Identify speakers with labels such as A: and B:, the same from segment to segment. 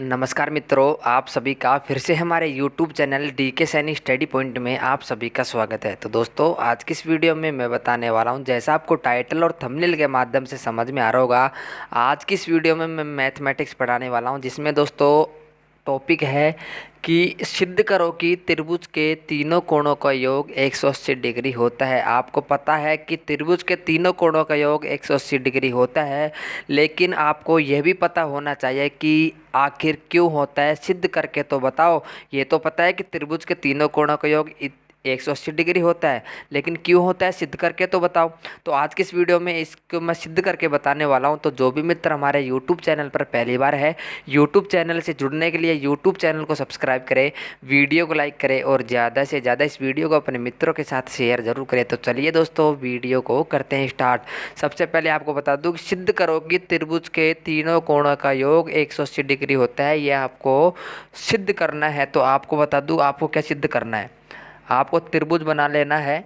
A: नमस्कार मित्रों, आप सभी का फिर से हमारे YouTube channel DK Saini study point में आप सभी का स्वागत है। तो दोस्तों, आज की इस वीडियो में मैं बताने वाला हूं, जैसा आपको टाइटल और थंबनेल के माध्यम से समझ में आ रहा होगा, आज की इस वीडियो में मैं मैथमेटिक्स पढ़ाने वाला हूं, जिसमें दोस्तों टॉपिक है कि सिद्ध करो कि त्रिभुज के तीनों कोणों का योग 180 डिग्री होता है। आपको पता है कि त्रिभुज के तीनों कोणों का योग 180 डिग्री होता है, लेकिन आपको यह भी पता होना चाहिए कि आखिर क्यों होता है। सिद्ध करके तो बताओ। ये तो पता है कि त्रिभुज के तीनों कोणों का योग 180 डिग्री होता है, लेकिन क्यों होता है सिद्ध करके तो बताओ। तो आज की इस वीडियो में इसको मैं सिद्ध करके बताने वाला हूं। तो जो भी मित्र हमारे YouTube चैनल पर पहली बार है, YouTube चैनल से जुड़ने के लिए YouTube चैनल को सब्सक्राइब करें, वीडियो को लाइक करें और ज़्यादा से ज़्यादा इस वीडियो को अपने मित्रों के साथ शेयर जरूर करें। तो चलिए दोस्तों, वीडियो को करते हैं स्टार्ट। सबसे पहले आपको बता दूं कि सिद्ध करो कि त्रिभुज के तीनों कोणों का योग 180 डिग्री होता है। यह आपको सिद्ध करना है। तो आपको बता दूं, आपको क्या सिद्ध करना है। आपको त्रिभुज बना लेना है।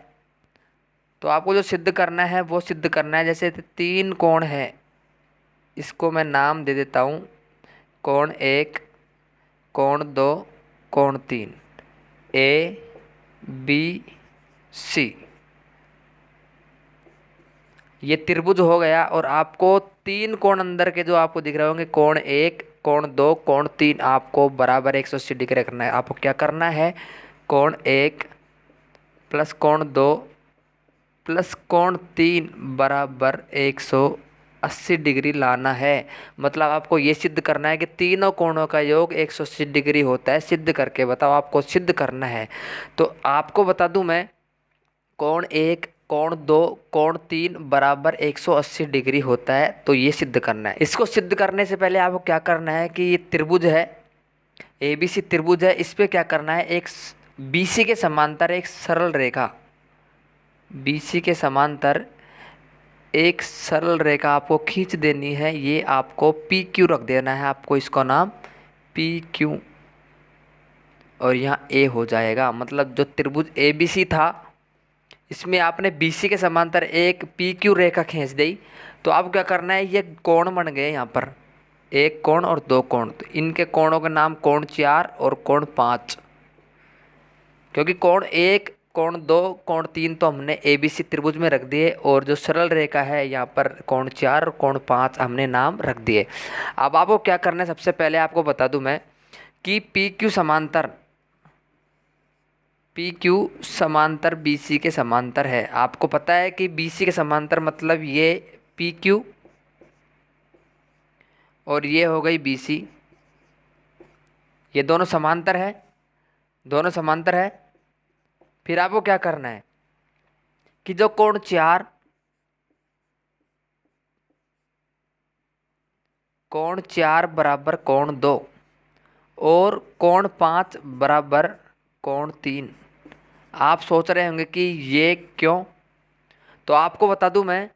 A: तो आपको जो सिद्ध करना है वो सिद्ध करना है। जैसे तीन कोण है, इसको मैं नाम दे देता हूँ। कोण एक, कोण दो, कोण तीन, ए बी सी। ये त्रिभुज हो गया। और आपको तीन कोण अंदर के जो आपको दिख रहे होंगे, कोण एक, कोण दो, कोण तीन, आपको बराबर 180 डिग्री करना है। आपको क्या करना है, कोण एक प्लस कोण दो प्लस कोण तीन बराबर 180 डिग्री लाना है। मतलब आपको ये सिद्ध करना है कि तीनों कोणों का योग 180 डिग्री होता है। सिद्ध करके बताओ, आपको सिद्ध करना है। तो आपको बता दूं मैं, कोण एक, कोण दो, कोण तीन बराबर 180 डिग्री होता है। तो ये सिद्ध करना है। इसको सिद्ध करने से पहले आपको क्या करना है कि ये त्रिभुज है, ABC त्रिभुज है, इस पे क्या करना है, एक BC के समांतर एक सरल रेखा, BC के समांतर एक सरल रेखा आपको खींच देनी है। ये आपको PQ रख देना है। आपको इसका नाम PQ और यहाँ A हो जाएगा। मतलब जो त्रिभुज ABC था, इसमें आपने BC के समांतर एक PQ रेखा खींच दी। तो अब क्या करना है, ये कोण बन गए यहाँ पर, एक कोण और दो कोण। तो इनके कोणों के नाम कोण 4 और कोण 5। क्योंकि कोण एक, कोण दो, कोण तीन तो हमने ABC त्रिभुज में रख दिए, और जो सरल रेखा है यहाँ पर कोण 4 और कोण 5 हमने नाम रख दिए। अब आपको क्या करना है, सबसे पहले आपको बता दूं मैं कि PQ समांतर BC के समांतर है। आपको पता है कि BC के समांतर मतलब ये PQ और ये हो गई BC। ये दोनों समांतर है, दोनों समांतर है। फिर आपको क्या करना है कि जो कोण 4, कोण 4 बराबर कोण 2 और कोण 5 बराबर कोण 3। आप सोच रहे होंगे कि ये क्यों। तो आपको बता दूं मैं,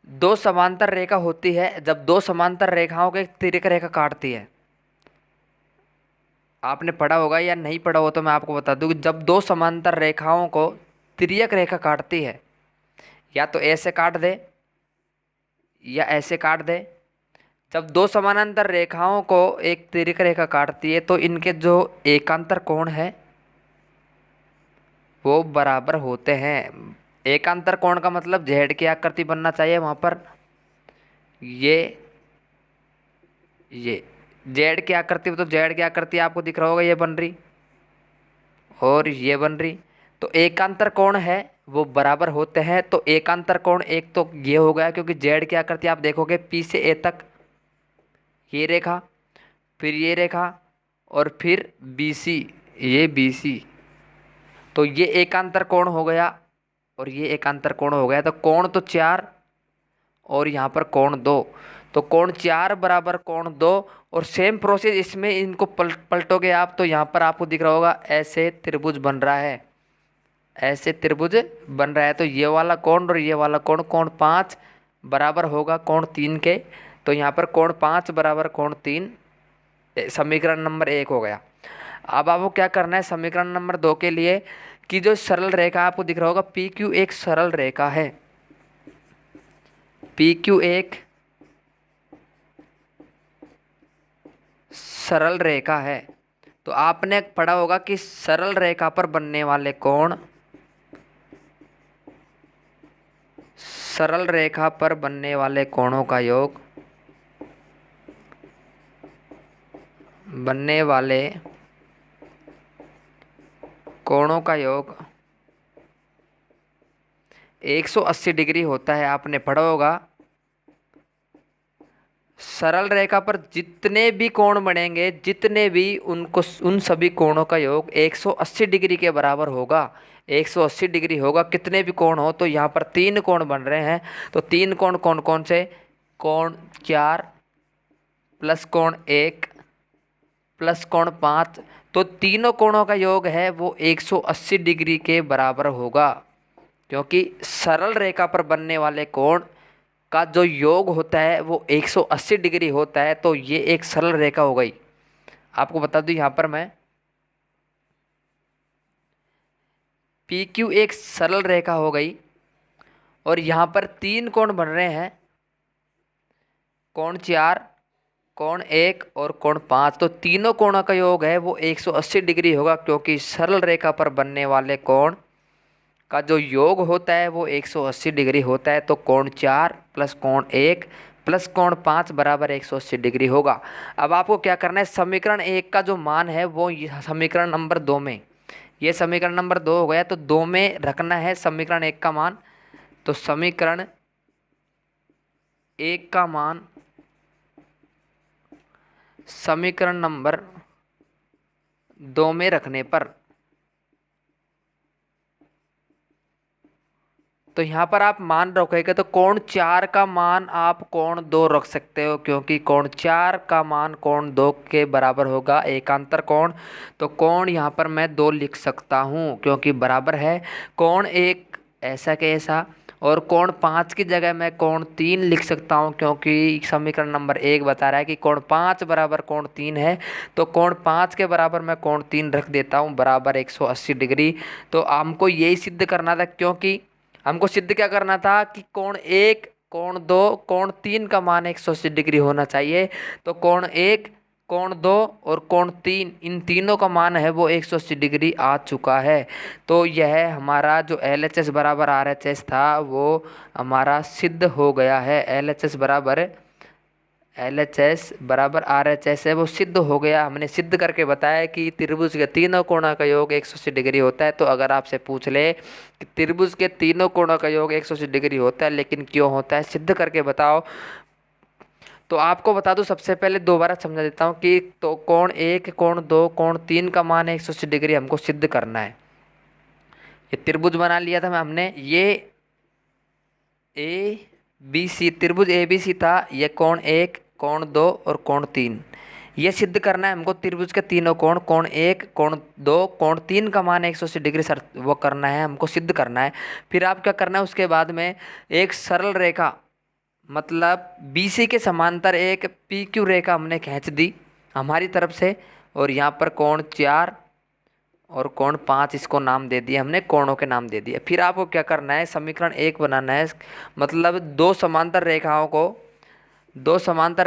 A: दो समांतर रेखा होती है, जब दो समांतर रेखाओं के एक तिर्यक रेखा काटती है। आपने पढ़ा होगा या नहीं पढ़ा हो तो मैं आपको बता दूं कि जब दो समांतर रेखाओं को तिर्यक रेखा काटती है, या तो ऐसे काट दे या ऐसे काट दे। जब दो समानांतर रेखाओं को एक तिर्यक रेखा काटती है तो इनके जो एकांतर कोण है वो बराबर होते हैं। एकांतर कोण का मतलब जेड की आकृति बनना चाहिए वहां पर। ये जेड की आकृति, तो जेड की आकृति आपको दिख रहा होगा, ये बन रही और ये बन रही। तो एकांतर कोण है वो बराबर होते हैं। तो एकांतर कोण एक तो ये हो गया, क्योंकि जेड की आकृति आप देखोगे P से A तक ये रेखा, फिर ये रेखा और फिर BC, ये BC। तो ये एकांतर कोण हो गया और ये एकांतर कोण हो गया। तो कोण तो 4 और यहाँ पर कोण 2। तो कोण 4 बराबर कोण 2। और सेम प्रोसेस इसमें इनको पलटोगे आप, तो यहाँ पर आपको दिख रहा होगा ऐसे त्रिभुज बन रहा है, ऐसे त्रिभुज बन रहा है। तो ये वाला कोण और ये वाला कोण, कोण 5 बराबर होगा कोण 3 के। तो यहाँ पर कोण 5 बराबर कोण 3, समीकरण नंबर 1 हो गया। अब आपको क्या करना है समीकरण नंबर 2 के लिए, कि जो सरल रेखा आपको दिख रहा होगा PQ एक सरल रेखा है। PQ एक सरल रेखा है। तो आपने पढ़ा होगा कि सरल रेखा पर बनने वाले कोण, सरल रेखा पर बनने वाले कोणों का योग, बनने वाले कोणों का योग 180 डिग्री होता है। आपने पढ़ा होगा सरल रेखा पर जितने भी कोण बनेंगे, जितने भी उनको, उन सभी कोणों का योग 180 डिग्री के बराबर होगा। 180 डिग्री होगा, कितने भी कोण हो। तो यहाँ पर 3 कोण बन रहे हैं। तो 3 कोण कौन कौन से? कोण 4 प्लस कोण 1 प्लस कोण 5। तो तीनों कोणों का योग है वो 180 डिग्री के बराबर होगा, क्योंकि सरल रेखा पर बनने वाले कोण का जो योग होता है वो 180 डिग्री होता है। तो ये एक सरल रेखा हो गई। आपको बता दूं यहाँ पर मैं, पी क्यू एक सरल रेखा हो गई और यहाँ पर 3 कोण बन रहे हैं, कोण 4, कोण 1 और कोण 5। तो तीनों कोणों का योग है वो 180 डिग्री होगा, क्योंकि सरल रेखा पर बनने वाले कोण का जो योग होता है वो 180 डिग्री होता है। तो कोण 4 प्लस कोण 1 प्लस कोण 5 बराबर 180 डिग्री होगा। अब आपको क्या करना है, समीकरण 1 का जो मान है वो समीकरण नंबर 2 में, ये समीकरण नंबर 2 हो गया, तो 2 में रखना है समीकरण 1 का मान। तो समीकरण 1 का मान समीकरण नंबर 2 में रखने पर, तो यहाँ पर आप मान रखोगे तो कोण 4 का मान आप कोण 2 रख सकते हो, क्योंकि कोण 4 का मान कोण 2 के बराबर होगा, एकांतर कोण। तो कोण यहाँ पर मैं 2 लिख सकता हूँ, क्योंकि बराबर है कोण 1 ऐसा के ऐसा, और कोण 5 की जगह मैं कोण 3 लिख सकता हूँ, क्योंकि समीकरण नंबर 1 बता रहा है कि कोण 5 बराबर कोण 3 है। तो कोण 5 के बराबर मैं कोण 3 रख देता हूँ, बराबर 180 डिग्री। तो हमको यही सिद्ध करना था, क्योंकि हमको सिद्ध क्या करना था कि कोण 1, कोण 2, कोण 3 का मान 180 डिग्री होना चाहिए। तो कोण 1, कोण 2 और कोण 3, इन तीनों का मान है वो 180 डिग्री आ चुका है। तो यह हमारा जो LHS बराबर RHS था वो हमारा सिद्ध हो गया है। LHS बराबर RHS है, वो सिद्ध हो गया। हमने सिद्ध करके बताया कि त्रिभुज के तीनों कोणों का योग 180 डिग्री होता है। तो अगर आपसे पूछ ले कि त्रिभुज के तीनों कोणों का योग 180 डिग्री होता है, लेकिन क्यों होता है, सिद्ध करके बताओ। तो आपको बता दूं, सबसे पहले दोबारा समझा देता हूँ कि तो कोण 1, कोण 2, कोण 3 का मान 180 डिग्री हमको सिद्ध करना है। ये त्रिभुज बना लिया था हमने, ये ABC त्रिभुज ABC था, ये कोण 1, कोण 2 और कोण 3, ये सिद्ध करना है हमको। त्रिभुज के तीनों कोण, कोण 1, कोण 2, कोण 3 का मान 180 डिग्री सर वो करना है, हमको सिद्ध करना है। फिर आप क्या करना है, उसके बाद में एक सरल रेखा, मतलब BC के समांतर एक PQ रेखा हमने खींच दी हमारी तरफ से, और यहाँ पर कोण 4 और कोण 5 इसको नाम दे दिया हमने, कोणों के नाम दे दिए। फिर आपको क्या करना है, समीकरण 1 बनाना है, मतलब दो समांतर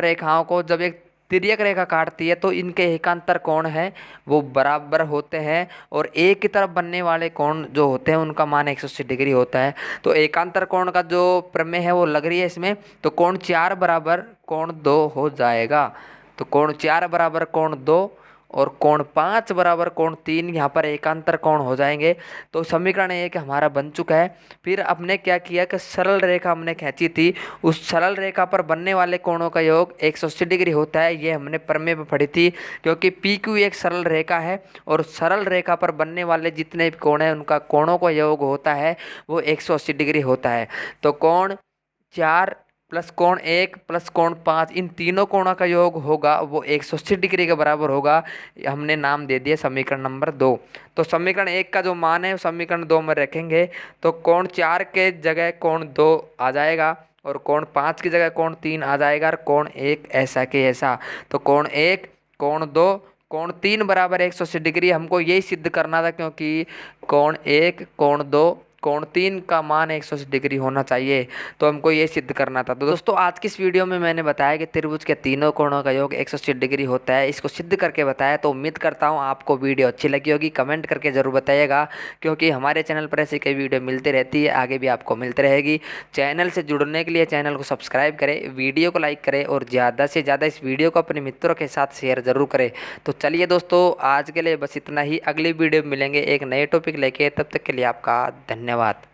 A: रेखाओं को जब एक तिर्यक रेखा काटती है तो इनके एकांतर कोण है वो बराबर होते हैं, और एक की तरफ बनने वाले कोण जो होते हैं उनका मान 180 डिग्री होता है। तो एकांतर कोण का जो प्रमेय है वो लग रही है इसमें। तो कोण 4 बराबर कोण 2 हो जाएगा। तो कोण 4 बराबर कोण 2 और कोण 5 बराबर कोण 3 यहाँ पर एकांतर कोण हो जाएंगे। तो समीकरण 1 हमारा बन चुका है। फिर हमने क्या किया कि सरल रेखा हमने खींची थी, उस सरल रेखा पर बनने वाले कोणों का योग 180 डिग्री होता है, ये हमने प्रमेय में पढ़ी थी। क्योंकि PQ एक सरल रेखा है और सरल रेखा पर बनने वाले जितने भी कोण हैं उनका कोणों का योग होता है वो 180 डिग्री होता है। तो कोण 4 प्लस कोण 1 प्लस कोण 5, इन तीनों कोणों का योग होगा वो 180 डिग्री के बराबर होगा। हमने नाम दे दिया समीकरण नंबर 2। तो समीकरण 1 का जो मान है समीकरण 2 में रखेंगे तो कोण 4 के जगह कोण 2 आ जाएगा, और कोण 5 की जगह कोण 3 आ जाएगा, और कोण 1 ऐसा के ऐसा। तो कोण 1, कोण 2, कोण 3 बराबर 180 डिग्री हमको यही सिद्ध करना था, क्योंकि कोण 1, कोण 2, कोण 3 का मान 180 डिग्री होना चाहिए। तो हमको ये सिद्ध करना था। तो दोस्तों आज की इस वीडियो में मैंने बताया कि त्रिभुज के तीनों कोणों का योग 180 डिग्री होता है। इसको सिद्ध करके बताया। तो उम्मीद करता हूँ आपको वीडियो अच्छी लगी होगी। कमेंट करके ज़रूर बताइएगा, क्योंकि हमारे चैनल पर ऐसी कई वीडियो मिलती रहती है, आगे भी आपको मिलती रहेगी। चैनल से जुड़ने के लिए चैनल को सब्सक्राइब करें, वीडियो को लाइक करें और ज़्यादा से ज़्यादा इस वीडियो को अपने मित्रों के साथ शेयर ज़रूर करें। तो चलिए दोस्तों आज के लिए बस इतना ही। अगली वीडियो में मिलेंगे एक नए टॉपिक लेके। तब तक के लिए आपका धन्यवाद।